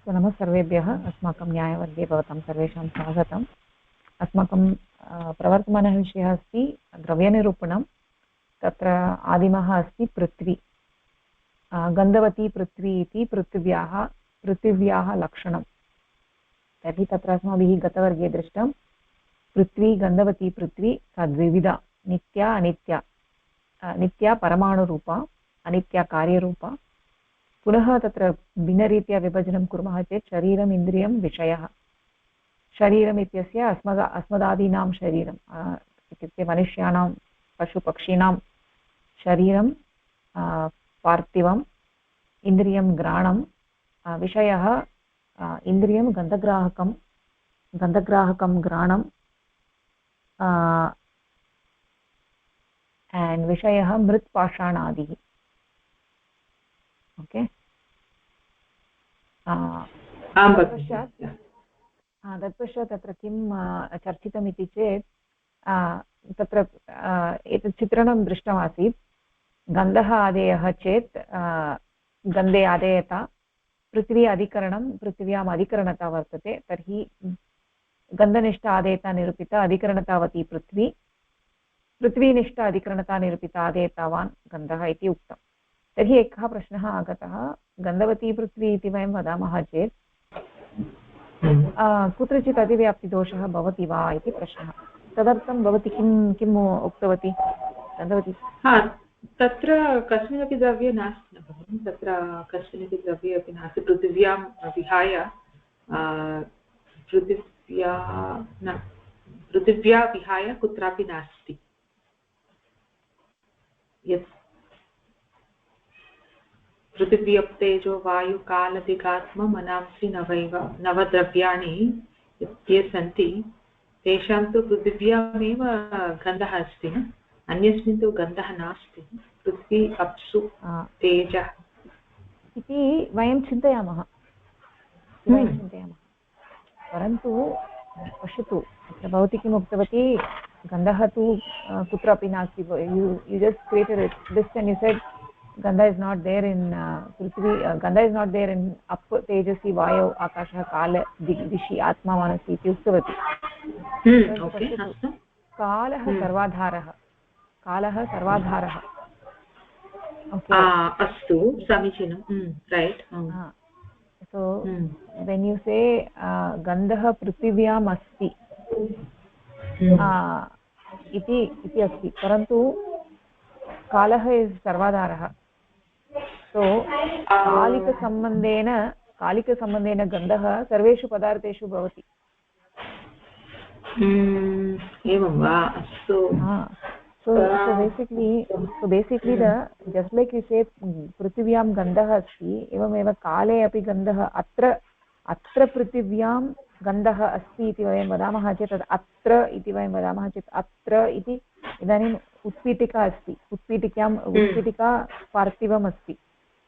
So नमः सर्वेभ्यः अस्माकं न्यायवर्गे भवतां सर्वेषां स्वागतम् अस्माकं प्रवर्तमानः विषयः अस्ति द्रव्यनिरूपणं तत्र आदिमः अस्ति पृथ्वी गन्धवती पृथ्वी इति पृथिव्याः लक्षणं तर्हि तत्र अस्माभिः गतवर्गे दृष्टं पृथ्वी गन्धवती पृथ्वी सा द्विविधा नित्या अनित्या नित्या परमाणुरूपा अनित्या कार्यरूपा पुनः तत्र भिन्नरीत्या विभजनं कुर्मः चेत् शरीरम् इन्द्रियं विषयः शरीरम् इत्यस्य अस्मदादीनां शरीरम् इत्युक्ते मनुष्याणां पशुपक्षिणां शरीरं पार्थिवम् इन्द्रियं घ्राणं विषयः इन्द्रियं गन्धग्राहकं घ्राणं and विषयः मृत्पाषाणादिः ओके तत्पश्चात् तत्र किं चर्चितमिति चेत् तत्र एतत् चित्रणं दृष्टमासीत् गन्धः आदेयः चेत् गन्धे आदेयता पृथिवी अधिकरणं पृथिव्याम् अधिकरणता वर्तते तर्हि गन्धनिष्ठ आदेयता निरूपिता अधिकरणतावती पृथ्वी पृथ्वीनिष्ठ अधिकरणता निरूपिता आदेयतावान् गन्धः इति उक्तम् तर्हि एकः प्रश्नः आगतः गन्धवती पृथ्वी इति वयं वदामः चेत् कुत्रचित् अतिव्याप्तिदोषः भवति वा इति प्रश्नः तदर्थं भवती किम् उक्तवती गन्धवती तत्र कस्मिन्नपि द्रव्ये नास्ति तत्र कस्मिन्नपि द्रव्ये अपि नास्ति पृथिव्यां विहाय पृथिव्या विहाय कुत्रापि नास्ति यत् पृथिव्यप्तेजो वायु कालदिगात्म मनांसि नवद्रव्याणि ये सन्ति तेषां तु पृथिव्यामेव गन्धः अस्ति अन्यस्मिन् तु गन्धः नास्ति पृथ्वी अप्सु तेजः इति वयं चिन्तयामः परन्तु पश्यतु भवती किम् उक्तवती गन्धः तु कुत्रापि नास्ति you just created a list and you said gandha is not there in prithvi gandha is not there in up tejasi vayu akashah kala dishi atma manasi iti uktavati kalah sarvadharah okay astu samichinam right so when you say gandha prithvyam asti इति अस्ति परन्तु कालः is सर्वाधारः सो कालिकसम्बन्धेन गन्धः सर्वेषु पदार्थेषु भवति एवं वा अस्तु so basically the just like you say पृथिव्यां गन्धः अस्ति एवमेव काले अपि गन्धः अत्र पृथिव्यां गन्धः अस्ति इति वयं वदामः चेत् तद् अत्र इति वयं वदामः चेत् अत्र इति इदानीम् उत्पीठिका अस्ति उत्पीठिका पार्थिवम् अस्ति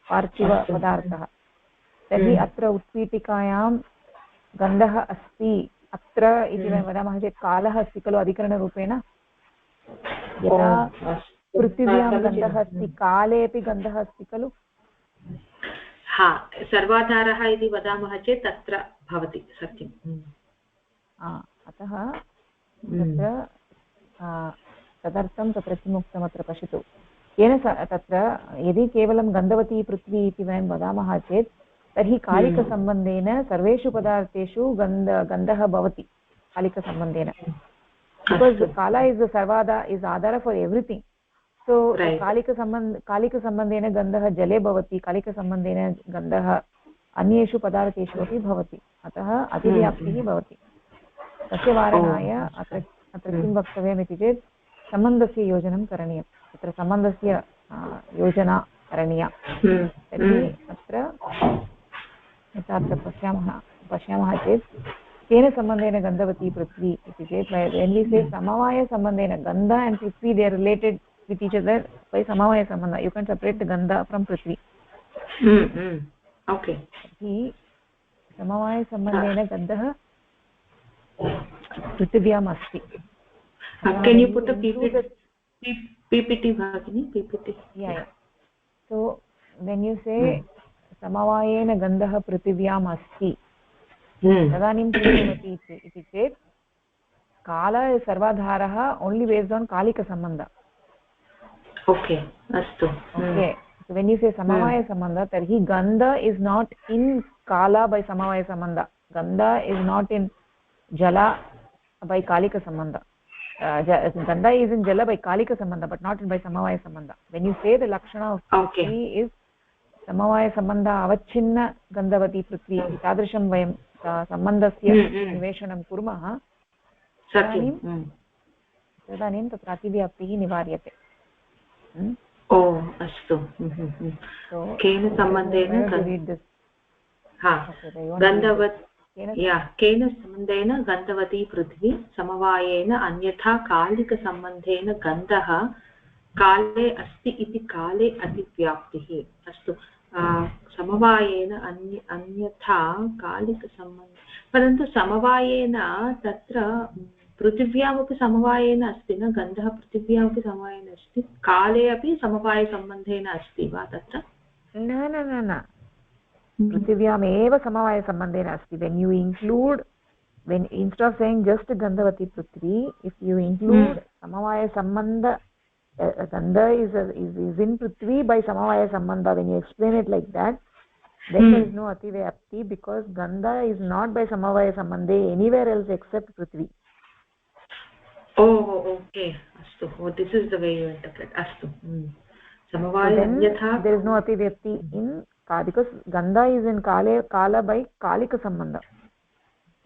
पार्थिवपदार्थः तर्हि अत्र उत्पीठिकायां गन्धः अस्ति अत्र इति वयं वदामः चेत् कालः अस्ति खलु अधिकरणरूपेण यदा पृथिव्यां गन्धः अस्ति काले अपि गन्धः अस्ति खलु सर्वाधारः इति वदामः चेत् तत्र भवति सत्यम् अतः तदर्थं तत्र किमुक्तम् अत्र पश्यतु येन तत्र यदि केवलं गन्धवती पृथ्वी इति वयं वदामः चेत् तर्हि कालिकसम्बन्धेन सर्वेषु पदार्थेषु गन्धः भवति कालिकसम्बन्धेन बिकास् काला इस् सर्वादा इस् आधार फार् एव्रिथिङ्ग् सो कालिकसम्बन्धेन गन्धः जले भवति कालिकसम्बन्धेन गन्धः अन्येषु पदार्थेषु अपि भवति अतः अतिव्याप्तिः भवति तस्य वारणाय अत्र किं वक्तव्यमिति चेत् सम्बन्धस्य योजनं करणीयं तत्र सम्बन्धस्य योजना करणीया तर्हि अत्र पश्यामः चेत् केन सम्बन्धेन गन्धवती पृथ्वी इति चेत् when we say समवायसम्बन्धेन गन्ध and Prithvi they are related with each other by samavaya sambandha you can separate the gandha from prithvi okay hi samavaya sambandhena gandhah prithvyam asti can you put a ppt bhagini ppt yeah so when you say समवायेन गन्धः पृथिव्याम् अस्ति तदानीं किं भवति इति चेत् काल सर्वाधारः only based आन् कालिकसम्बन्ध okay अस्तु okay when you say samavaya sambandha tarhi gandha is not in kala by samavaya sambandha gandha is not in jala by kalika sambandha gandha is in jala by kalika sambandha but not by samavaya sambandha when you say the lakshana of prithvi is samavaya sambandha avachinna gandhavati prithvi tadrisham vayam sambandhasya niveshanam kurmah तदानीं तत्र अतिव्याप्तिः निवार्यते ओ अस्तु केन सम्बन्धेन केन सम्बन्धेन गन्धवती पृथ्वी समवायेन अन्यथा कालिकसम्बन्धेन गन्धः काले अस्ति इति काले अतिव्याप्तिः अस्तु समवायेन अन्यथा कालिकसम्बन्धः परन्तु समवायेन तत्र पृथिव्यामपि समवायेन अस्ति न गन्धः पृथिव्यामपि समवायेन अस्ति काले अपि समवायसम्बन्धेन अस्ति वा तत्र न न न न पृथिव्यामेव समवायसम्बन्धेन अस्ति when you include when instead of saying just gandhavati prithvi if you include samavaya sambandha gandha is in prithvi by samavaya sambandha when you explain it like that then there is no ativyapti because gandha is not by samavaya sambandhe anywhere else except prithvi. Oh, okay. Astu. Oh, this is the way you interpret. Astu. Samavaya anyatha. There is no ativyapti in kala because gandha is in kala by kalika sambandha.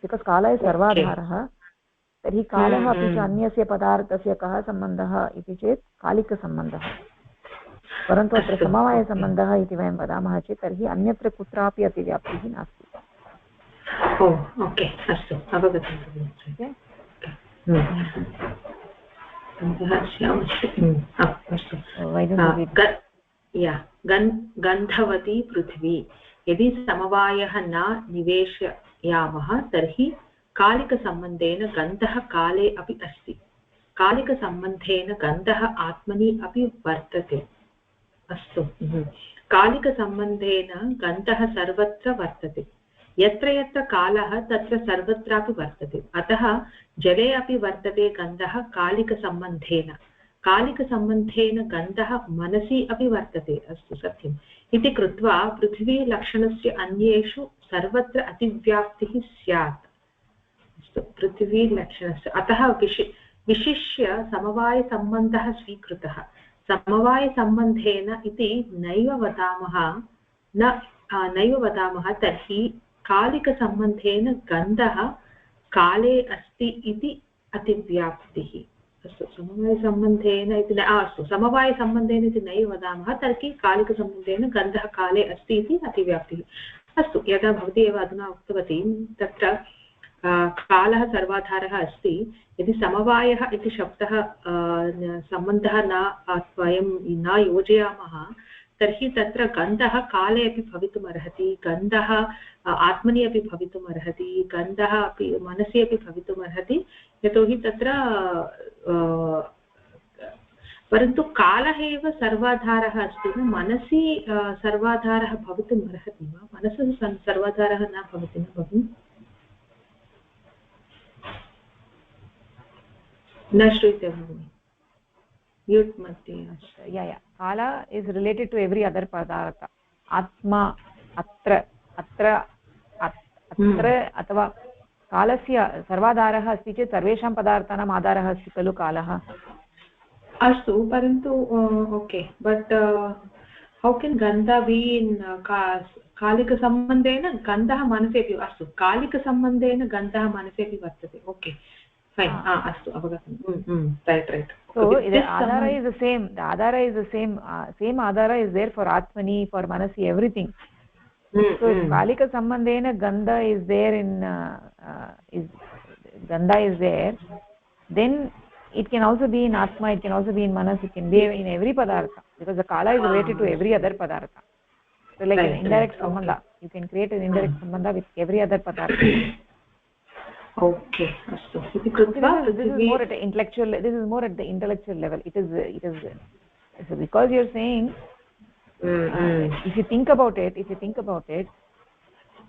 Because kala is sarvadharah. तर्हि कालः अपि च अन्यस्य पदार्थस्य कः सम्बन्धः इति चेत् कालिकसम्बन्धः परन्तु अत्र समवायसम्बन्धः इति वयं वदामः चेत् तर्हि अन्यत्र कुत्रापि अतिव्याप्तिः नास्ति. ओ ओके अस्तु अवगतं. गन्धवती पृथ्वी यदि समवायः न निवेशयामः तर्हि कालिकसम्बन्धेन गन्धः काले अपि अस्ति कालिकसम्बन्धेन गन्धः आत्मनि अपि वर्तते. अस्तु कालिकसम्बन्धेन गन्धः सर्वत्र वर्तते यत्र यत्र कालः तत्र सर्वत्रापि वर्तते अतः जले अपि वर्तते गन्धः कालिकसम्बन्धेन गन्धः मनसि अपि वर्तते. अस्तु सत्यम् इति कृत्वा पृथ्वी लक्षणस्य अन्येषु सर्वत्र अतिव्याप्तिः स्यात्. अस्तु पृथ्वी लक्षणस्य अतः विशिष्य समवायसम्बन्धः स्वीकृतः. समवायसम्बन्धेन इति नैव वदामः तर्हि कालिकसम्बन्धेन गन्धः काले अस्ति इति अतिव्याप्तिः. अस्तु समवायसम्बन्धेन इति अस्तु समवायसम्बन्धेन इति नैव वदामः तर्हि कालिकसम्बन्धेन गन्धः काले अस्ति इति अतिव्याप्तिः. अस्तु यदा भवती एव अधुना उक्तवती तत्र कालः सर्वाधारः अस्ति यदि समवायः इति शब्दः सम्बन्धः वयं न योजयामः तर्हि तत्र गन्धः काले अपि भवितुमर्हति गन्धः आत्मनि अपि भवितुमर्हति गन्धः अपि मनसि अपि भवितुमर्हति यतोहि तत्र परन्तु कालः एव सर्वाधारः अस्ति न मनसि सर्वाधारः भवितुमर्हति वा मनसः सर्वाधारः न भवति न भगिनि न श्रूयते भगिनि म्यूट् मध्ये. kala is related to every other padartha atma atra अथवा कालस्य सर्वाधारः अस्ति चेत् सर्वेषां पदार्थानाम् आधारः अस्ति खलु कालः. अस्तु परन्तु ओके बट् हौ केन् गन्धा बी इन् कालिकसम्बन्धेन गन्धः मनसि अपि अस्तु कालिकसम्बन्धेन गन्धः मनसि अपि वर्तते. ओके फैन् अस्तु अवगतं. Right so the adhara is the same same adhara is there for atmani for manasi everything. So if kalika sambandhena gandha is there in gandha is there then it can also be in atma, it can also be in manas, it can be in every padartha because the kala is related to every other padartha. So like an indirect sambandha, you can create an indirect sambandha with every other padartha. Okay, so this is more at the intellectual level. It is so because you're saying If you think about it,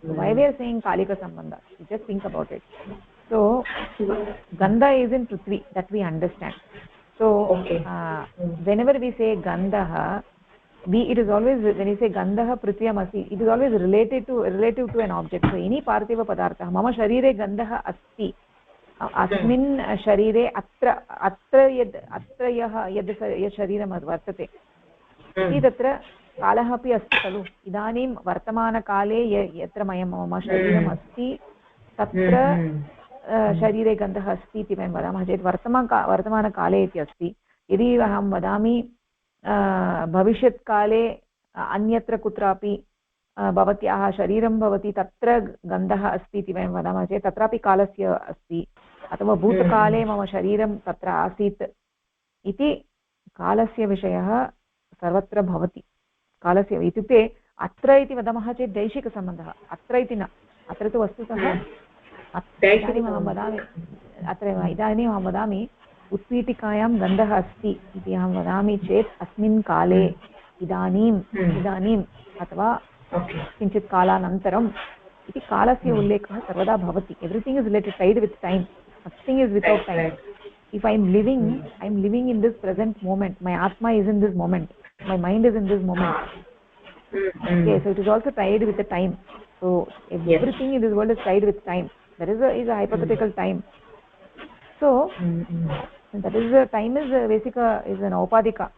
why we are saying kalika sambandha, you just think about it. So gandha is in prithvi, that we understand. So whenever we say gandha, it is always, when you say gandha prithviyam asti, it is always relative to an object. So any parthiva padartha, mama sharire gandha asti, अस्मिन् शरीरे अत्र यद् शरीरं वर्तते इति तत्र कालः अपि अस्ति खलु. इदानीं वर्तमानकाले यत्र मम शरीरम् अस्ति तत्र शरीरे गन्धः अस्ति इति वयं वदामः चेत् वर्तमानकाले इति अस्ति. यदि अहं वदामि भविष्यत्काले अन्यत्र कुत्रापि भवत्याः शरीरं भवति तत्र गन्धः अस्ति इति वयं वदामः चेत् तत्रापि कालस्य अस्ति. अथवा भूतकाले मम शरीरं तत्र आसीत् इति कालस्य विषयः सर्वत्र भवति. कालस्य इत्युक्ते अत्र इति वदामः चेत् दैशिकसम्बन्धः, अत्र इति न. अत्र तु वस्तुतः इदानीम् अहं वदामि उत्पीठिकायां गन्धः अस्ति इति अहं वदामि चेत् अस्मिन् काले इदानीम् अथवा किञ्चित् कालानन्तरम् इति कालस्य उल्लेखः सर्वदा भवति. Everything is related tied with time, nothing is without time. If I am living in this present moment, my atma is in this moment, my mind is in this moment. Okay, so it is also tied with the time. So everything in this world is tied with time. There is a hypothetical time. So that is the time is is an upadika,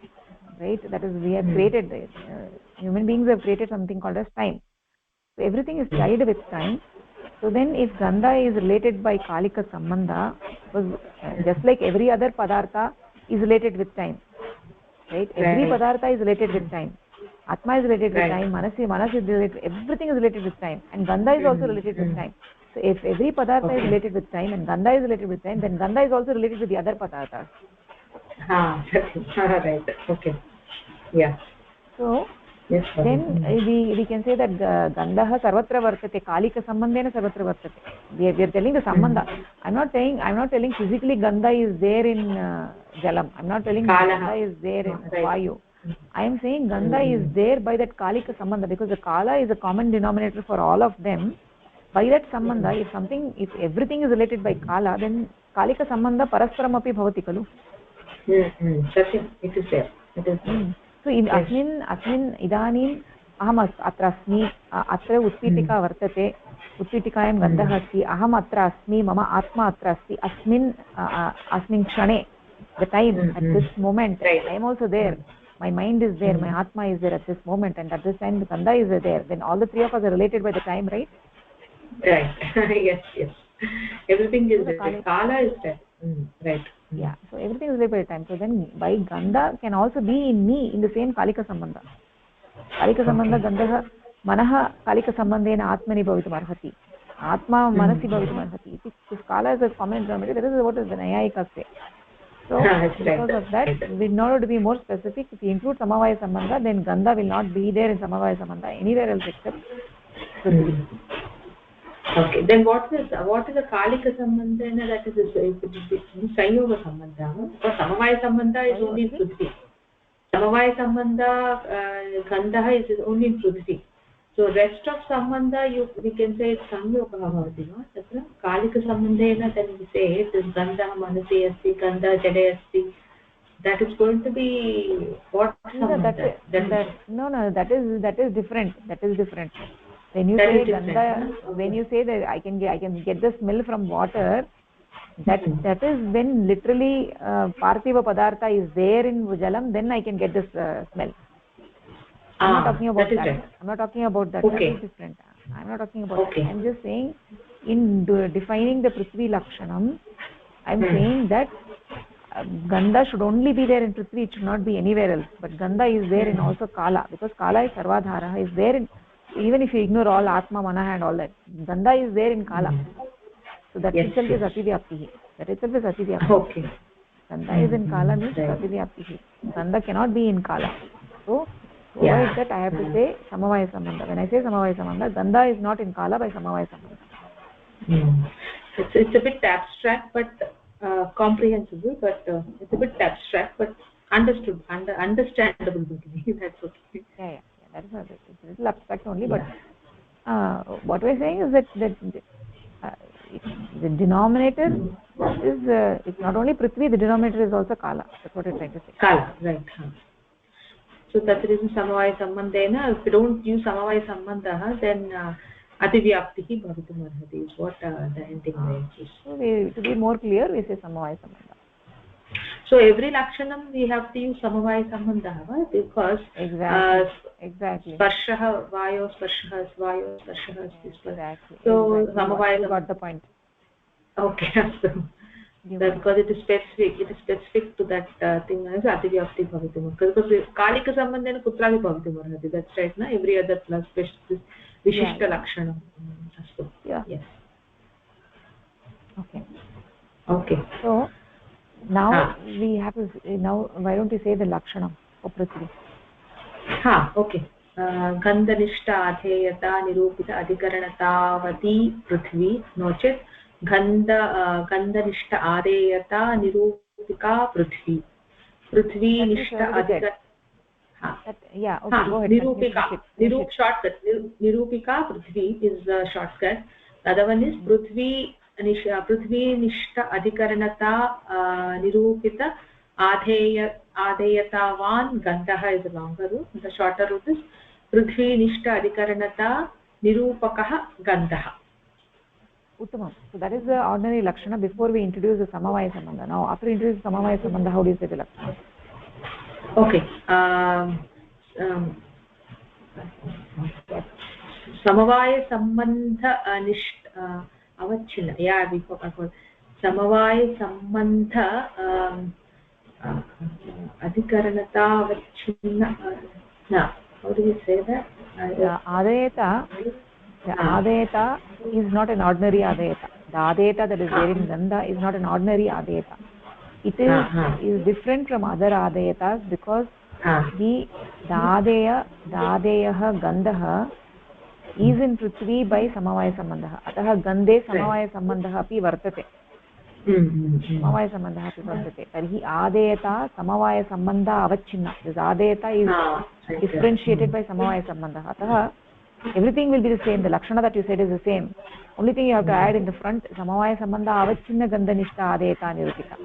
right? That is, we have created, human beings have created something called as time. So everything is tied with time. So then if gandha is related by kalika sambandha, just like every other padartha is related with time, right? Every padartha is related with time. Atma is related with time, manas is related, everything is related with time, and gandha is also related with time. So if every padartha is related with time and gandha is related with time, then gandha is also related with the other padarthas. Right. Okay. Yeah. So then we can say that gandha sarvatra vartate, kalika sambandhena sarvatra vartate. We are telling the sambandha. I'm not telling physically gandha is there in jalam. I'm not telling gandha is there in vayu. I am saying gandha is there by that kalika sambandha, because the kala is a common denominator for all of them. By that sambandha, if everything is related by kala, then kalika sambandha parasparam api bhavati kalu. Satyam, it is there. It is there. So अस्मिन् इदानीम् अहम् अत्र अस्मि, अत्र उत्पीठिका वर्तते, उत्पीठिकायां गन्धः अस्ति, अहम् अत्र अस्मि, मम आत्मा अत्र अस्ति, अस्मिन् क्षणे, the time, at this moment, I am also there, my mind is there, my atma is there at this moment, and at this time the gandha is there. Then all the three of us are related by the time, right? Right. Yes. Everything is there. Kala is there. Right. Yeah, so everything is related by time. So then by gandha can also be in me in the same kalika sambandha. Kalika sambandha gandha manah kalika sambandhena atmani bhavitum arhati. Atma manasi bhavitum arhati. This kala is a common denominator. That is what is the Nayayikas say. So because of that, in order to be more specific, if you include samavaya sambandha, then gandha will not be there in samavaya sambandha anywhere else except prithvi. Okay, then what is the kalika sambandha? That is sanyoga sambandha. Because samavaya sambandha is only in prithvi. Samavaya sambandha gandha is only in prithvi. So rest of sambandha we can say it's sanyoga bhavati, no? Tatra kalika sambandhena, then we say it is gandha manasi asti, gandha jale asti. That is going to be what? No, that is different. That is different. When you say gandha, when you say that I can get the smell from water, that is when literally parthiva padartha is there in jalam, then I can get this smell. I'm not talking about that. Right. I'm not talking about that. Okay. That is different. I'm not talking about that. I'm just saying in defining the prithvi lakshanam, I'm saying that gandha should only be there in prithvi, it should not be anywhere else. But gandha is there in also kala, because kala is sarvadhara, is there in, even if you ignore all atma, manaha and all that, gandha is there in kala. So that itself is ativyaptihi. That itself is ativyaptihi. Okay. Gandha is in kala means ativyaptihi. Gandha cannot be in kala. So avoid that, I have to say samavaya sambandha. When I say samavaya sambandha, gandha is not in kala by samavaya sambandha. It's a bit abstract but comprehensible, but it's a bit abstract, but understood, understandable. That's okay. Yeah. That is it's a little abstract only, but what we're saying is that the denominator is it's not only prithvi, the denominator is also kala. That's what we're trying to say. Kala, right. So that's the reason samavaya sambandhena. If you don't use samavaya sambandha, then ativyaptihi bhavitum arhati is what the ending is. So to be more clear, we say samavaya sambandha. So every lakshanam we have to use samavaya sambandha because exactly sparshah vayo sparshah vayo sparshah exactly. So samavaya, you got the point. Okay, so because it is specific to that thing as ativyapti bhavitum. Because kalika sambandhena kutrapi bhavitum arhati. That's right, na? Every other plus vishishta lakshanam. Yeah. Yes. Okay. So now we have to why don't we say the lakshanam for prithvi? Okay. Gandhanishta adheyata nirupita adhikaranatavati prithvi nochet gandhanishta adheyata nirupika prithvi nishta adhikar go ahead. Shortcut. Nirupika prithvi is the shortcut. The other one is prithvi nishta adhikaranata nirupita adheyatavan gandha is a longer route. The shorter route is prithvi nishta adhikaranata nirupakah gandha. Uttamam. So that is the ordinary lakshana before we introduce the samavaya sambandha. Now after introduce samavaya sambandha, how do you say the lakshana? Okay. Samavaya sambandha nishta avachina. Yeah, we forgot. Samavaya sambandha adhikaranata avachina. How do we say that? The adayata is not an ordinary adayata. The adayata that is there in gandha is not an ordinary adayata. It is different from other adayatas because the adayah gandha is in prithvi by samavaya sambandha. Atah gandhe samavaya sambandha api vartate. Samavaya sambandha api vartate. Tarhi adayata samavaya sambandha avachinna. This adayata is differentiated by samavaya sambandha. Atah everything will be the same. The lakshana that you said is the same. Only thing you have to add in the front samavaya sambandha avachinna gandhanishta adayata nirupita.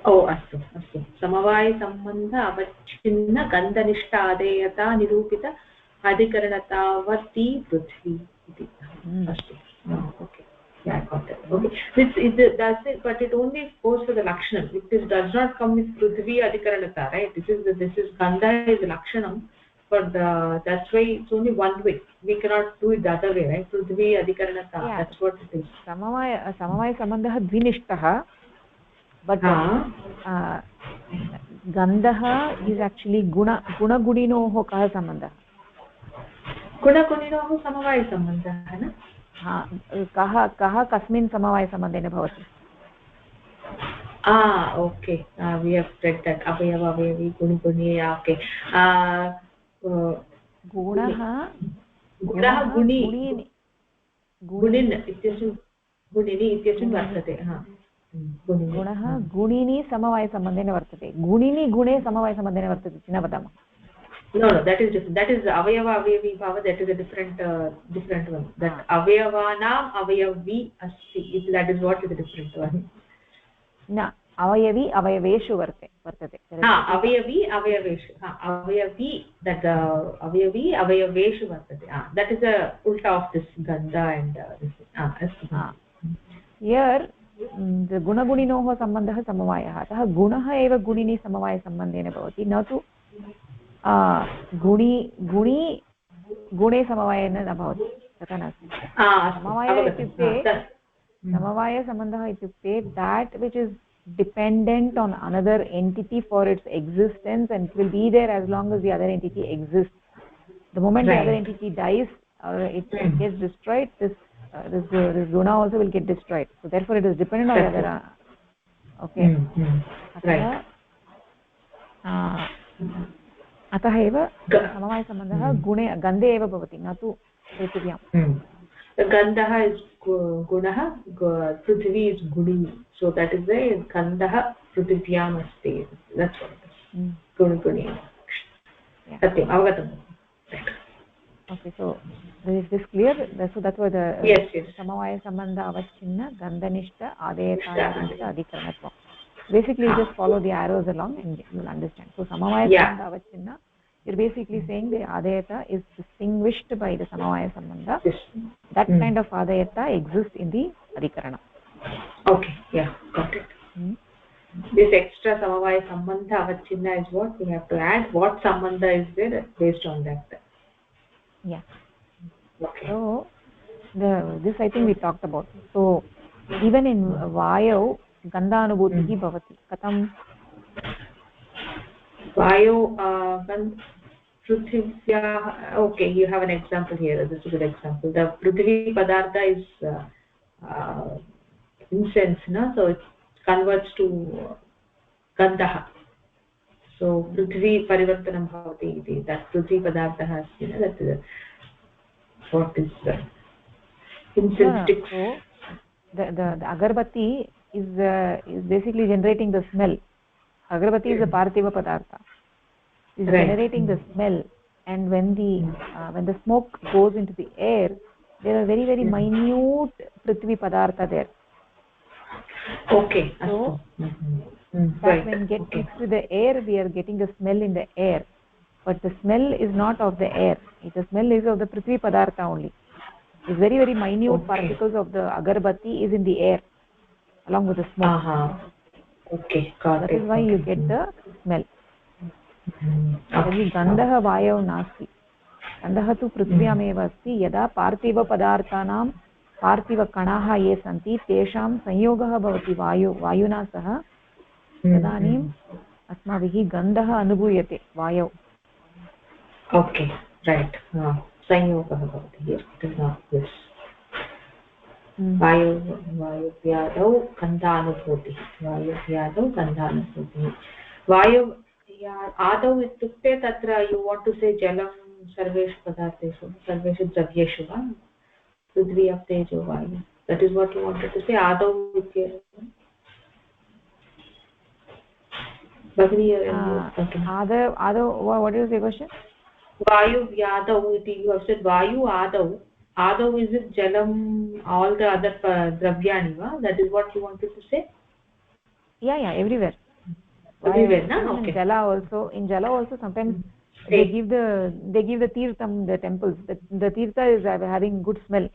Astu. Samavaya sambandha avachinna gandhanishta adayata nirupita adhikaranatavati prithvi. Astu. Okay. Yeah, I got it. Okay. That's it, but it only goes for the lakshanam. It does not come with prithvi adhikaranata, right? This is gandha is the lakshanam. But that's why it's only one way. We cannot do it the other way, right? Prithvi adhikaranata. Yeah. That's what it is. Samavaya sambandha dvinishtah, but gandha is actually guna gudinoh kah sambandha. Guna gudinoh samavaya sambandha, na? Kah kasmin samavaya sambandhena bhavati? Okay. We have read that. Avayava avayavi guni. Okay. Gunah gunin ityasmin gunini ityasmin vartate. Gunah gunini samavaya sambandhena vartate. Gunini gune samavaya sambandhena vartate. China vadama. No, that is different. That is avayava avayavi bhava. That is a different one. That avayavanam avayavi asti. That is what is a different one. Na avayavi avayaveshu vartate. Avayavi avayaveshu. Avayavi, that avayavi avayaveshu vartate. That is the ulta of this gandha and this. Here the guna gudinoh sambandhah samavayah. Atah gunah eva gunini samavaya sambandhena bhavati. Na tu guni gune samavayena na bhavati. Tata nasti. Samavaya ityukte samavaya sambandhah ityukte that which is dependent on another entity for its existence, and it will be there as long as the other entity exists. The moment the other entity dies or it gets destroyed, this guna also will get destroyed. So therefore it is dependent on the other. Okay. अतः एव समवायसम्बन्धः गुणे गन्धे एव भवति न तु पृथिव्यां. Gandha is gunah, prithvi is guni. So that is why gandha prithvyam asti. That's what it is. गुणगुणि सत्यम् अवगतम्. Okay, so is this clear? So that's what the yes. samavaya sambandha avachinna gandhanishta adayatayarishta adhikaranatvam. Basically you just follow the arrows along and you will understand. So samavaya sambandha avachinna, you're basically saying the adayata is distinguished by the samavaya sambandha. That kind of adayata exists in the adhikarana. Okay, yeah, got it. This extra samavaya sambandha avachinna is what we have to add. What sambandha is there based on that? Yeah. Okay. So this I think we talked about. So even in vayo gandha anubhutihi bhavati. Katham? Vayo prithivya. Okay, you have an example here. This is a good example. The prithvi padartha is incense, na? So it converts to gandha. So prithvi parivartanam bhavati iti. That prithvi padartha has, that is what is incense sticks. So the agarbatti is basically generating the smell. Agarbatti is a parthiva padartha. Is generating the smell, and when the smoke goes into the air, there are very very minute prithvi padartha there. Okay. So that when get mixed with the air, we are getting the smell in the air, but the smell is not of the air. The smell is of the prithvi padartha only. It's very very minute particles of the agarbatti is in the air along with the smoke. Okay, got that it. Is why you get the smell. तर्हि गन्धः वायौ नास्ति. गन्धः तु पृथिव्यामेव अस्ति. यदा पार्थिवपदार्थानां पार्थिवकणाः ये सन्ति तेषां संयोगः भवति वायुना सह, तदानीम् अस्माभिः गन्धः अनुभूयते वायौ. Okay, right. संयोगः भवति. वायुव्यादौ गन्धानुभूतिः. वायु आदौ इत्युक्ते तत्र यु वाण्ट् टु से जलं सर्वेषु पदार्थेषु सर्वेषु द्रव्येषु वा पृथ्वी अप् तेजो वायु. That is what you wanted to say आदौ इत्येव. भगिनी आदौ what is the question? वायुव्यादौ इति you have said vayu adau. Adau is it jalam, all the other dravyani va? That is what you wanted to say? Yeah, everywhere. Everywhere, na? Okay. In jala also sometimes they give the tirtham, the temples. The tirtha is having good smell.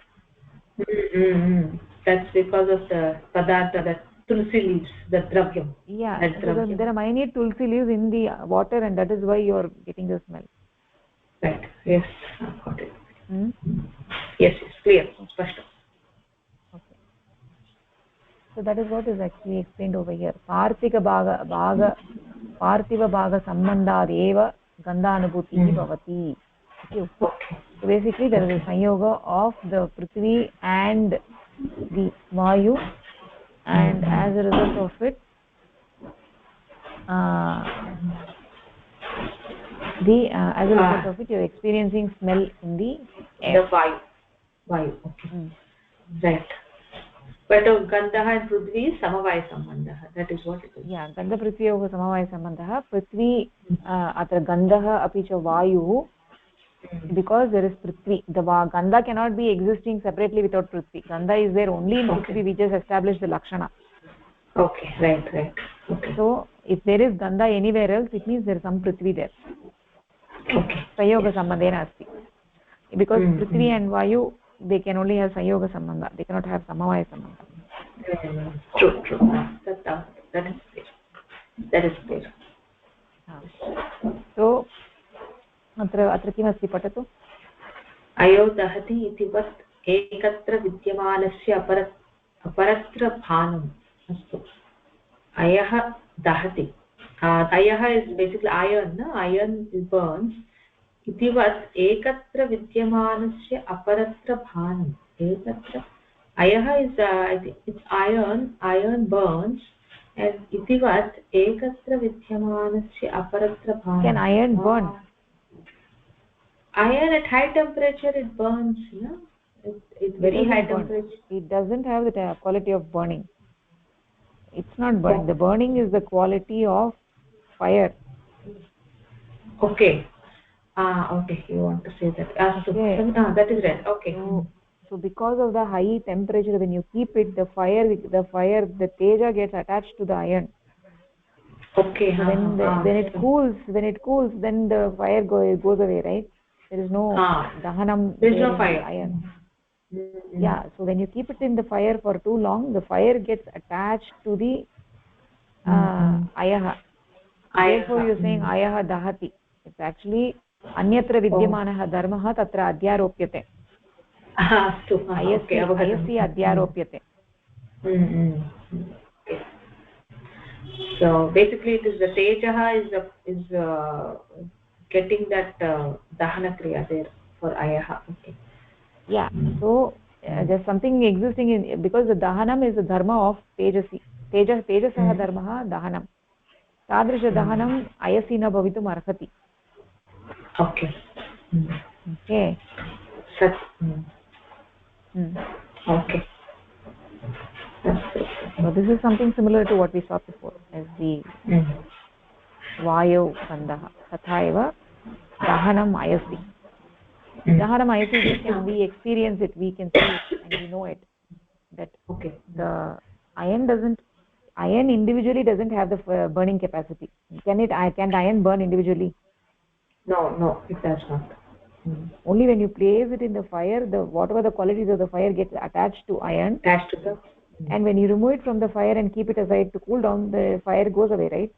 That's because of the padartha, the tulsi leaves, the dravyam. Yeah, because there are minute tulsi leaves in the water, and that is why you are getting the smell. Right. Yes, got it. Yes, clear. Spashta. Okay. So that is what is actually explained over here. Parthiva bhaga sambandhad eva gandhanubhutihi bhavati. Okay. So basically there is a sanyoga of the prithvi and the vayu, and as a result of it as a result of it you are experiencing smell in the air. The vayu. Okay. Right. But gandha and prithvi is samavaya sambandha. That is what it is. Yeah, gandha prithviyoh samavaya sambandha. Prithvi atra gandha api cha vayu, because there is prithvi. The gandha cannot be existing separately without prithvi. Gandha is there only in prithvi. We just established the lakshana. Okay, right. Okay. So if there is gandha anywhere else, it means there is some prithvi there. Okay. Sayoga sambandhena asti. Because prithvi and vayu, they can only have sayoga sambandha. They cannot have samavaya sambandha. True. That is clear. So अत्र किमस्ति पठतु. अयो दहति इति वत् एकत्र विद्यमानस्य अपरत्र भानम्. अस्तु. अयः दहति. अयः is basically iron. Iron burns. इति वत् एकत्र विद्यमानस्य अपरत्र भानम्. एकत्र. अयः is I think it's iron burns, and इति वत् एकत्र विद्यमानस्य अपरत्र भानम्. Can iron burn? Iron at high temperature it burns, it's very high temperature. It doesn't have the quality of burning. It's not burning. The burning is the quality of fire. Okay. Okay. You want to say that? Okay. That is right. Okay. So because of the high temperature, when you keep it, the teja gets attached to the iron. Okay. So when it cools, then the fire goes away, right? There is no dahanam There's there no in the fire. iron. Yeah. So when you keep it in the fire for too long, the fire gets attached to the ayaha. Therefore, you're saying ayaha dahati. It's actually अन्यत्र विद्यमानः धर्मः तत्र अध्यारोप्यते. अस्तु. Okay, अयसि अध्यारोप्यते. So basically it is the tejaha is getting that dahana kriya there for ayaha. Okay. Yeah. So there's something existing in, because the dahanam is the dharma of tejasi. Tejasah dharmah dahanam. तादृश दहनम् अयसि न भवितुम् अर्हति. Okay. Okay. Okay. So this is something similar to what we saw before as the vayu gandha. तथा एव dahanam ayasi. Dahanam ayasi, can we experience it, we can see it, and we know it, that the iron individually doesn't have the burning capacity. Can the iron burn individually? No, it does not. Only when you place it in the fire, whatever the qualities of the fire gets attached to iron. And when you remove it from the fire and keep it aside to cool down, the fire goes away, right?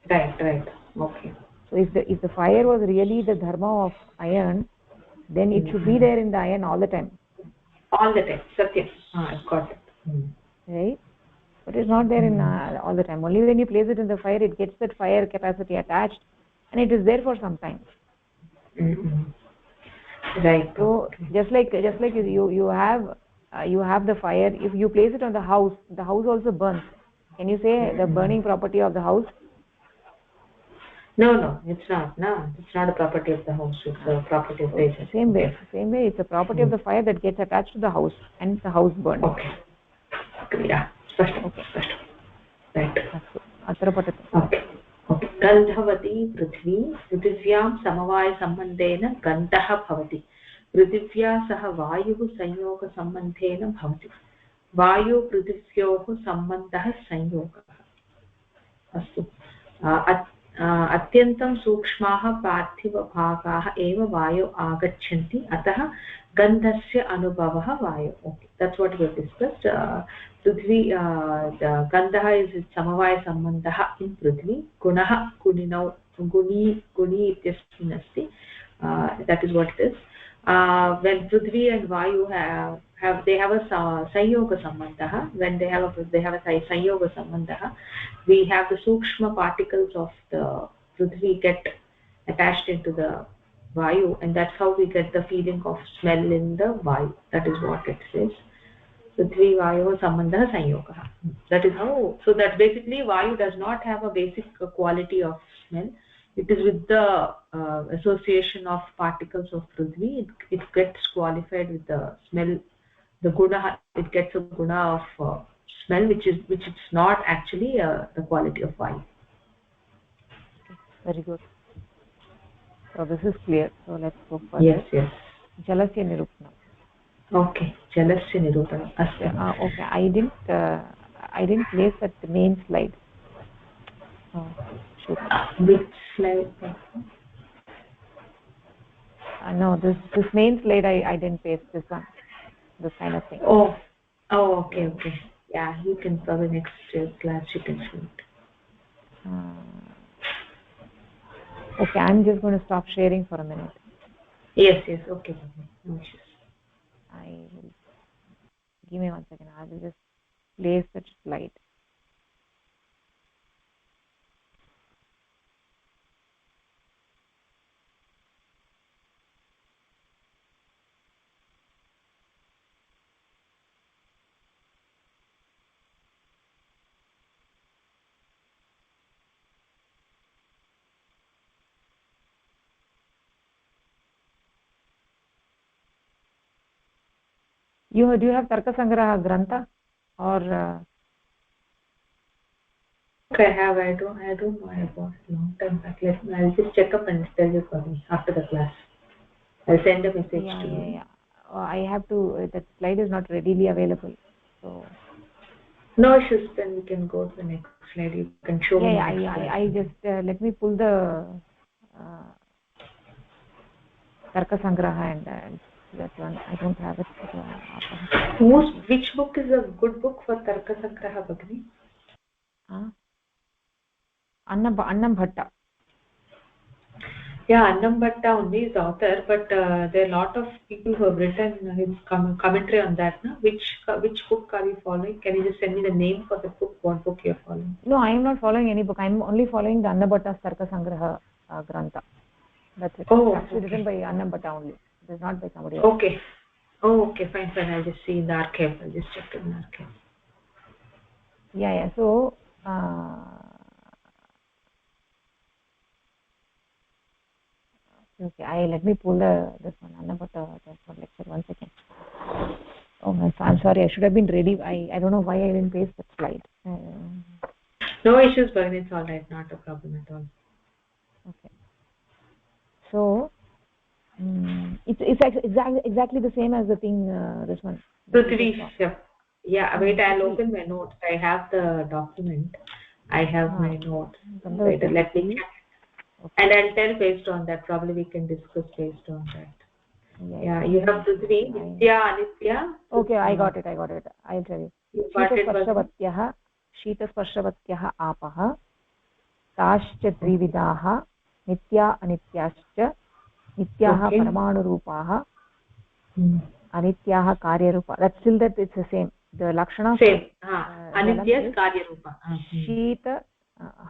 Right. Okay. So if the fire was really the dharma of iron, then it should be there in the iron all the time. All the time. Satyam. I've got it. Right? But it's not there in all the time. Only when you place it in the fire, it gets that fire capacity attached, and it is there for some time. Right. So just like you have the fire. If you place it on the house also burns. Can you say the burning property of the house? No, it's not. No, it's not a property of the house. It's a property of the same way, it's a property of the fire that gets attached to the house, and the house burns. Okay. Yeah. Okay. Right. अत्र पठतु. Okay. गन्धवती पृथिव्यां समवायसम्बन्धेन गन्धः भवति. पृथिव्या सह वायुः संयोगसम्बन्धेन भवति. वायुपृथिव्योः सम्बन्धः संयोगः. अस्तु. अत्यन्तं सूक्ष्माः पार्थिवभागाः एव वायौ आगच्छन्ति, अतः गन्धस्य अनुभवः वायु. Okay, that's what we have discussed. पृथ्वी गन्धः is समवाय सम्बन्धः in पृथ्वी. गुणः गुणिनौ गुणी इत्यस्मिन् अस्ति. That is what it is. When Prithvi and vayu have a sanyoga sambandha. When they have a sanyoga sambandha, we have the sukshma particles of the prithvi get attached into the vayu, and that's how we get the feeling of smell in the vayu. That is what it says. Prithvi vayu sambandha sanyoga. That is how. So that basically vayu does not have a basic quality of smell. It is with the association of particles of prithvi, it gets qualified with the smell, the guna. It gets a guna of smell, which is not actually the quality of vayu. Very good. So this is clear. So let's go further. Yes. Jalasya nirupanam. Okay, jalasya nirupanam. Okay, I didn't place that main slide. Oh, shoot. Which slide? No, this main slide I didn't paste this one. This kind of thing. Oh, okay. Yeah, you can probably next class you can see it. Okay, I'm just going to stop sharing for a minute. Yes, okay. No issues. Give me 1 second. I will just place that slide. Do you have Tarka Sangraha Grantha or I don't know. I bought it long time back. I'll just check up and tell you for me after the class. I'll send a message to you. Yeah. I have to. That slide is not readily available. So. No issues. Then we can go to the next slide. You can show me Yeah. next slide. I just let me pull the Tarka Sangraha and that one. I don't have it. Which book is a good book for Tarka Sangraha, Bhagini? Annam Bhatta. Yeah, Annam Bhatta only is the author, but there are a lot of people who have written his commentary on that. No? Which book are you following? Can you just send me the name for the book? What book you're following? No, I am not following any book. I am only following the Annam Bhatta's Tarka Sangraha Grantha. That's it. Oh, it's actually okay. written by Annam Bhatta only. It is not by somebody else. Okay. Oh, okay. Fine. I'll just see in the archive. I'll just check in the archive. Yeah. So. Okay, let me pull this one. Annam Bhatta lecture. 1 second. Oh, I'm sorry. I should have been ready. I don't know why I didn't paste that slide. No issues, Bhagini. It's all right. Not a problem at all. Okay. So it's exactly the same as the thing. This one. Prithivii. Yeah. Wait. I'll open my notes. I have the document. I have my notes. Wait. Let me check. Okay. And I'll tell based on that. Probably we can discuss based on that. Yeah. You have Prithivii, Nitya, Anitya. Okay, I got it. I'll tell you. शीतस्पर्शवत्यः आपः ताश्च त्रिविधाः नित्या अनित्याश्च नित्याः परमाणुरूपाः अनित्याः कार्यरूपा. That's still that it's the same. The lakshana same. Anitya is karyarupa. Sheeta.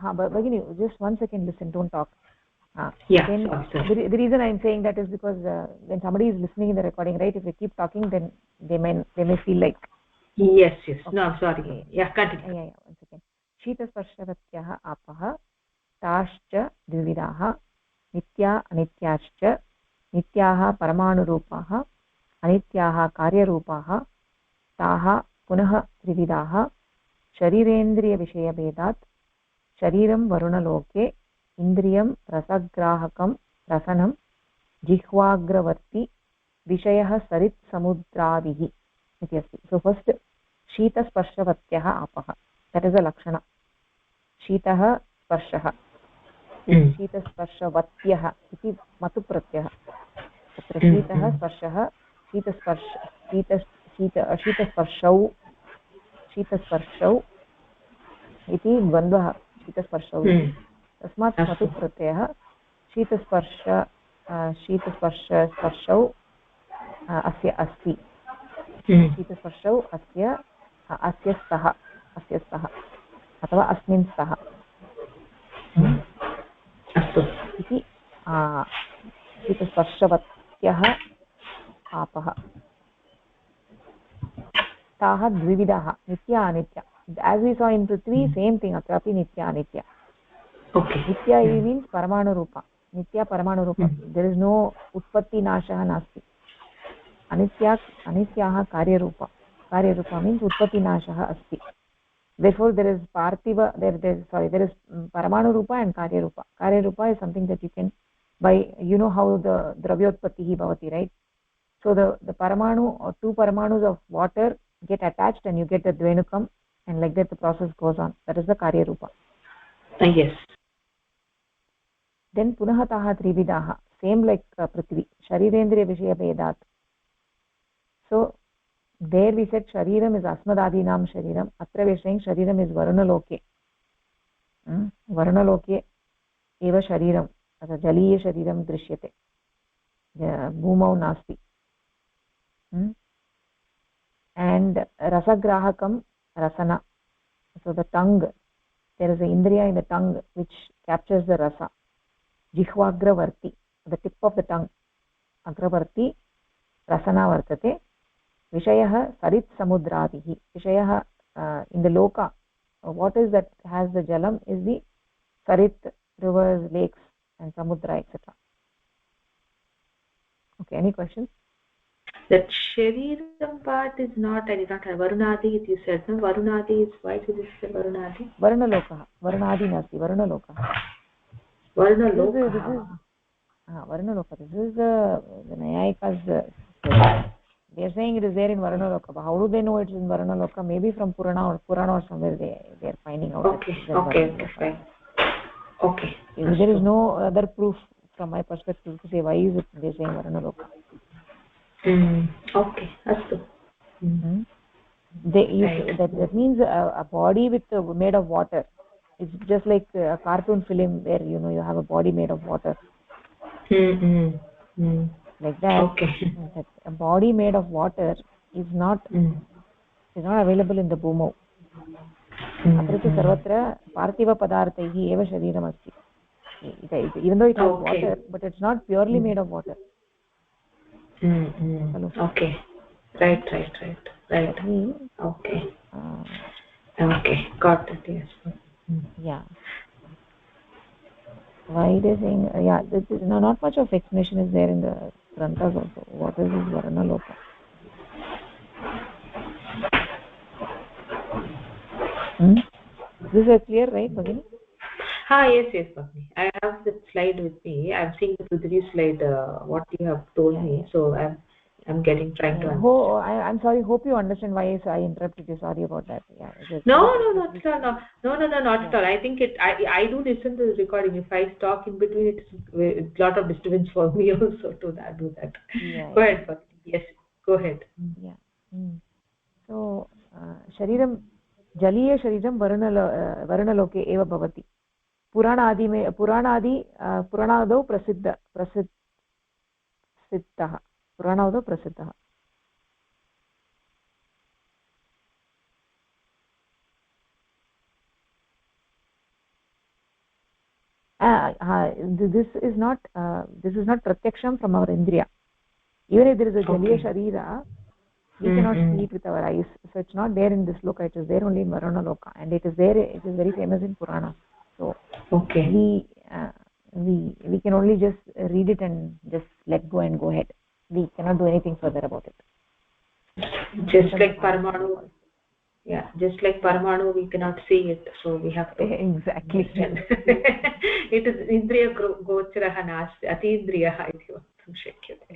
Bhagini, just 1 second. Listen. Don't talk. Yeah. The reason I'm saying that is because when somebody is listening in the recording, right? If they keep talking, then they may feel like. Yes. Okay. No, I'm sorry. Yeah, continue. Yeah. 1 second. शीतस्पर्शवत्यः आपः ताश्च द्विविधाः नित्या अनित्याश्च नित्याः परमाणुरूपाः अनित्याः कार्यरूपाः ताः पुनः त्रिविधाः शरीरेन्द्रियविषयभेदात् शरीरं वरुणलोके इन्द्रियं रसग्राहकं रसनं जिह्वाग्रवर्ति विषयः सरित्समुद्रादिः इति अस्ति. सो first शीतस्पर्शवत्यः आपः. That is a लक्षण. शीतः स्पर्शः. शीतस्पर्शवत्यः इति मतुप्रत्ययः. तत्र शीतः स्पर्शः शीतस्पर्शौ इति द्वन्द्वः. शीतस्पर्शौ तस्मात् मतुप्रत्ययः शीतस्पर्शौ अस्य अस्ति. शीतस्पर्शौ अस्य स्तः अथवा अस्मिन् स्तः इति शीतस्पर्शवत्यः आपः. ताः द्विविधाः नित्या अनित्या. as we saw in prithvi, same thing. atrapi nitya anitya. Okay. Nitya means paramanu rupa. Nitya paramanu rupa. There is no utpatti nashah nasti. Anityah karya rupa. Karya rupa means utpatti nashah asti. Therefore there is parthiva, there is paramanu rupa and karya rupa. Karya rupa is something that you can, by how the dravyotpatti bhavati, right? So the paramanu or two paramanus of water get attached and you get the dvenukam, and like that the process goes on. That is the karya rupa. Yes. Then punah taha trividaha, same like prithvi, sharirendriya vishaya vedat. So there we said shariram is asmadadinam shariram. Atra we are saying shariram is varunaloke. Varunaloke eva shariram, asa jaliya shariram drishyate. Bhumau nasti. And rasagrahakam rasana. So the tongue, there is an indriya in the tongue which captures the rasa. Jihvagravarti, the tip of the tongue. Agravarti rasana vartate. Vishayah sarit samudradihi. Vishayah in the loka, what is that has the jalam is the sarit, rivers, lakes and samudra, etc. Okay, any questions? That shariram part is not, I did not have varunadi, it you said, no? Varunadi is, why did you say varunadi? Varunalokah. Varunadi nasti, Varunalokah. Varunaloka. Varunaloka. This is the Nayayikas story. They are saying it is there in Varunaloka. But how do they know it's in Varunaloka? Maybe from Purana or somewhere they are finding out. Okay, fine. Okay. There is no other proof from my perspective to say why is it they are saying Varunaloka. Okay, astu. That means a body made of water. It's just like a cartoon film where you have a body made of water. Like that. Okay. That a body made of water is not available in the bhumau. अत्र तु सर्वत्र पार्थिवपदार्थैः एव शरीरमस्ति. Even though it has water, but it's not purely made of water. Okay. Right. Okay. Okay, got it. Yes. Yeah. Why they saying? Not much of explanation is there in the granthas also. What is this Varunaloka? This is clear, right, Bhagini? Yes, Bhagini. I have the slide with me. I'm seeing the prithivii slide. What you have told me, so I'm trying to understand. I'm sorry. Hope you understand why I interrupted you. Sorry about that. No, not at all. I think I do listen to the recording. If I talk in between, it's a lot of disturbance for me also to do that. Go ahead, Bhagini. Yes, go ahead. Yeah. So, शरीरं जलीय शरीरं वर्णलोके एव भवति. पुराणादौ प्रसिद्धः. पुराणादौ प्रसिद्धः. This is not pratyaksham from our indriya. Even if there is a jaliya sharira, we cannot see it with our eyes. So it's not there in this loka. It is there only in Varunaloka, and it is very famous in Purana. So we can only just read it and just let go and go ahead. We cannot do anything further about it. Just like Paramanu. Yeah, just like Paramanu, we cannot see it, so we have to. Exactly. It is Indriya Gocharaha Nasti, Atindriyaha iti vaktum shakyate.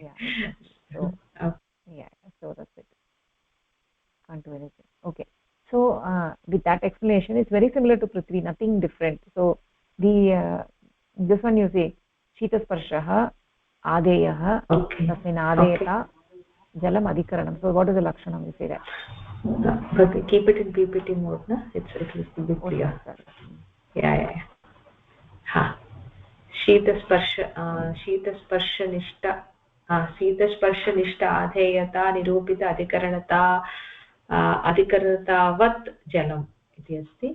Yeah. So that's it. Can't do anything. Okay. So with that explanation, it's very similar to Prithvi, nothing different. So this one you say Shita Sparshaha Adeyah Tasmin Adeyata Jalam Adhikaranam. So what is the lakShaNam? You say that. But keep it in PPT mode, na? It's at least a bit clear. Yeah. शीतस्पर्शनिष्ठ आधेयता निरूपित अधिकरणतावत् जलम् इति अस्ति.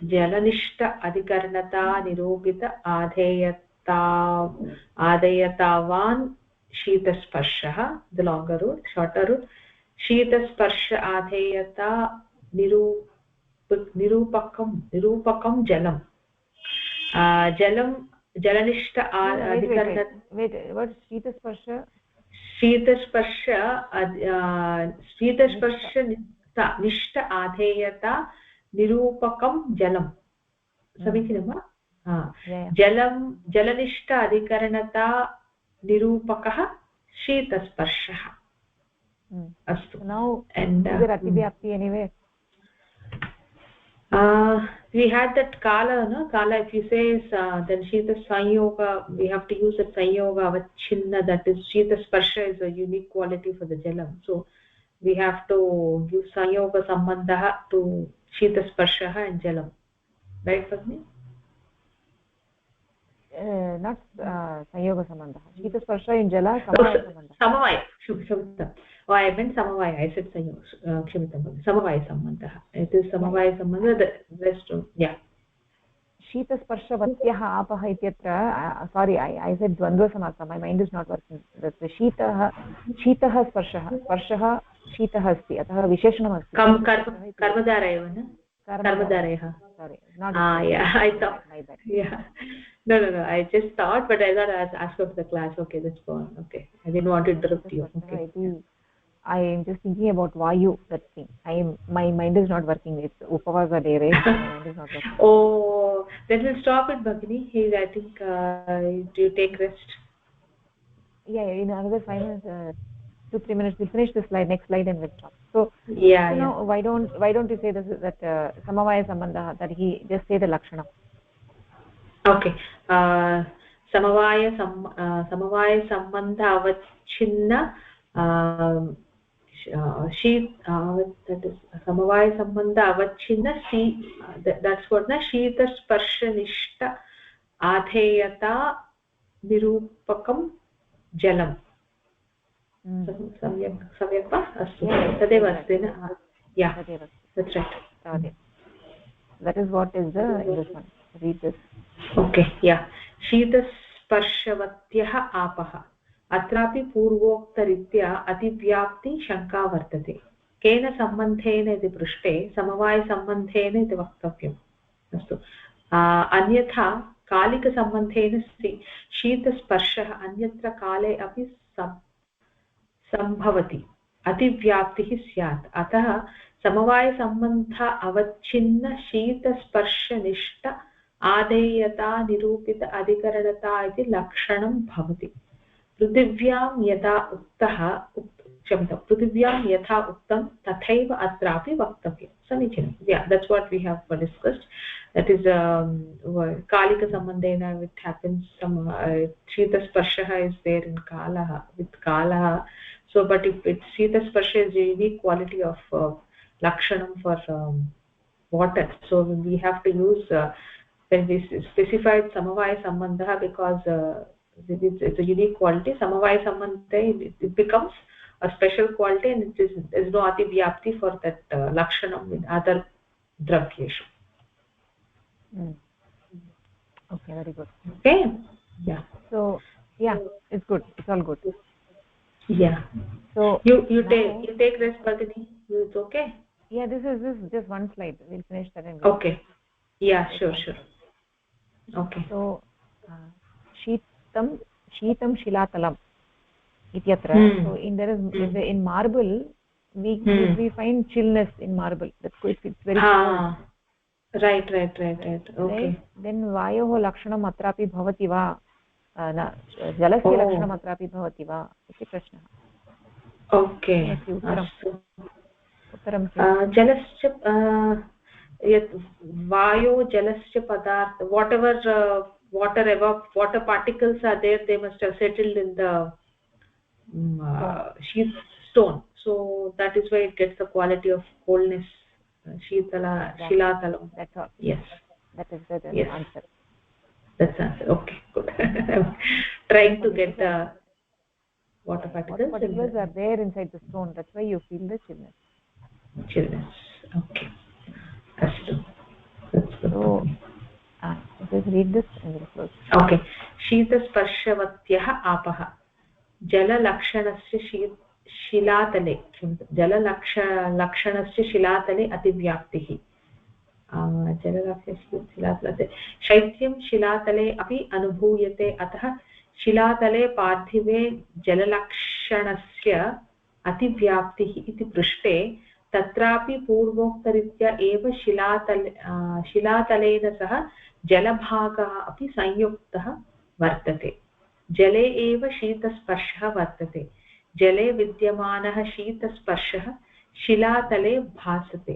जलनिष्ठ अधिकरणता निरूपित आधेयतावान् शीतस्पर्शः. The longer route, shorter route. शीतस्पर्श आधेयता निरूपकं जलम्. जलनिष्ठ अधिकरण. Wait, what is शीतस्पर्श? शीतस्पर्श निष्ठ आधेयता निरूपकं जलम्. समीचीनं वा? जलनिष्ठ अधिकरणता निरूपकः शीतस्पर्शः. अस्तु. Now and is there ativyapti anyway? We had that kala, no? Kala, if you say then shita sanyoga, we have to use that sanyoga avachinna, that is shita sparsha is a unique quality for the jalam. So we have to use sanyoga sambandha to shita sparsha and jalam. Right, Pagni? Not sanyoga sambandha. Shita sparsha in jala samavaya sambandha. Samavaya. Oh, I meant samavaya. I said sanyoga. Samavaya sambandha. It is samavaya sambandha. The rest, yeah. शीतस्पर्शवत्यः आपः इत्यत्र sorry, I said द्वन्द्वसमासः. My mind is not working. शीतः स्पर्शः शीतः अस्ति, अतः विशेषणमस्ति. कर्मधारः एव न? Karmadharayah. Sorry, not Yeah, I thought. my bad. Yeah. No. I just thought, but I thought I asked of the class. Okay, that's fine. Okay. I didn't want to interrupt you. Okay. I am just thinking about Vayu, that thing. My mind is not working. It's Upavasa day, right? My mind is not working. Oh, then we'll stop it, Bhagini. I think do you take rest? Yeah, in another 5 minutes, 2-3 minutes, we'll finish the slide, next slide, and we'll stop. So now, why don't you say this, that Samavaya Sambandha, that he just say the lakshanam? Okay. Samavaya Sambandha Avachinna that is Samavaya Sambandha Avachinna that's what the Shita Sparshanishta Adheyata Nirupakam Jalam. Samyak va? Astu. Tadeva asti na? Yeah, that's right. That is what is this one. Read this. Okay, yeah. शीतस्पर्शवत्यः आपः अत्रापि पूर्वोक्तरीत्या अतिव्याप्ति शङ्का वर्तते केन सम्बन्धेन इति पृष्टे समवायसम्बन्धेन इति वक्तव्यम् अस्तु अन्यथा कालिकसम्बन्धेन शीतस्पर्शः अन्यत्र काले अपि सम्भवति अतिव्याप्तिः स्यात् अतः समवायसम्बन्ध अवच्छिन्न शीतस्पर्शनिष्ठ आदेयता निरूपित अधिकरणता इति लक्षणं भवति पृथिव्यां यथा उक्तं तथैव अत्रापि वक्तव्यं समीचीनं yeah that's what we have discussed that is kalika sambandhena it happens some shita sparshah is there in kalaha with kalaha so but if it's shita sparsha is a unique quality of lakshanam for water so we have to use when we specified samavaya sambandha because it's a unique quality samavaya sambandha it becomes a special quality and there is no ativyapti for that lakshanam in other dravyeshu. Okay, very good. Okay, yeah. So yeah, it's good. It's all good. Yeah. So you take rest, Bhagini. It's okay. Yeah, this is just one slide. We'll finish that and go. Okay. Yeah, sure. Okay. So sheetam shilatalam ityatra. So in marble we find chillness in marble. That's good. It's very cold. Right. Okay. Right? Then vayoh lakshanam atrapi bhavati va jalasya lakshanam atrapi bhavati va iti prashna. Okay. Uttaram jalasya vayo jalasya padartha whatever water particles are there they must have settled in the sheath stone so that is why it gets the quality of coldness shitala shilatalam that's all. Yes, that is the answer. That's the answer. Okay, good. Trying to get the water particles. Water particles are there inside the stone. That's why you feel the chillness. Okay. Astu. So just read this and we'll close. Okay. शीतस्पर्शवत्यः आपः जललक्षणस्य शिलातले जललक्षणस्य शिलातले अतिव्याप्तिः जललक्षणशिलातले शैत्यं शिलातले अपि अनुभूयते अतः शिलातले पार्थिवे जललक्षणस्य अतिव्याप्तिः इति पृष्टे तत्रापि पूर्वोक्तरीत्या एव शिलातलेन सह जलभागः अपि संयुक्तः वर्तते जले एव शीतस्पर्शः वर्तते जले विद्यमानः शीतस्पर्शः शिलातले भासते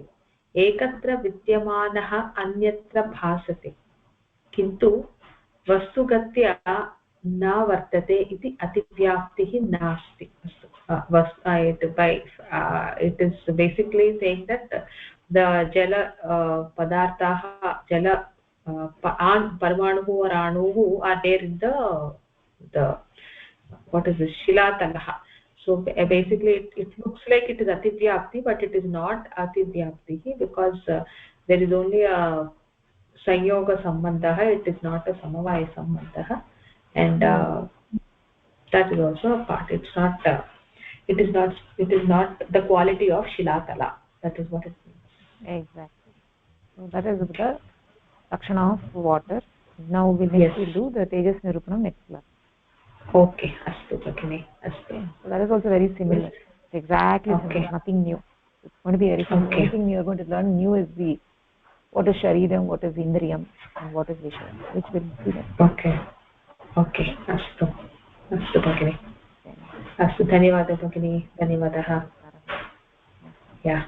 एकत्र विद्यमानः अन्यत्र भासते किन्तु वस्तुगत्या न वर्तते इति अतिव्याप्तिः नास्ति it is basically saying that the jala padarthaah jala parmanuhu or anuhu are there in the what is this shilatalah so basically it looks like it is ativyapti but it is not ativyapti because there is only a sanyoga sambandha it is not a samavaya sambandha and that is also a part it is not the quality of shilatala that is what it means exactly So that is the lakshana of water. Now we'll do the tejas nirupanam next class. Okay, astu bhagini, astu. Okay. So that is also very similar. It's exactly similar, nothing new. It's going to be very similar. Only thing you are going to learn new is what is sharidam, what is indriyam, and what is vishaya, which will see next. Okay, astu bhagini. अस्तु धन्यवादः भगिनी धन्यवादः Yeah.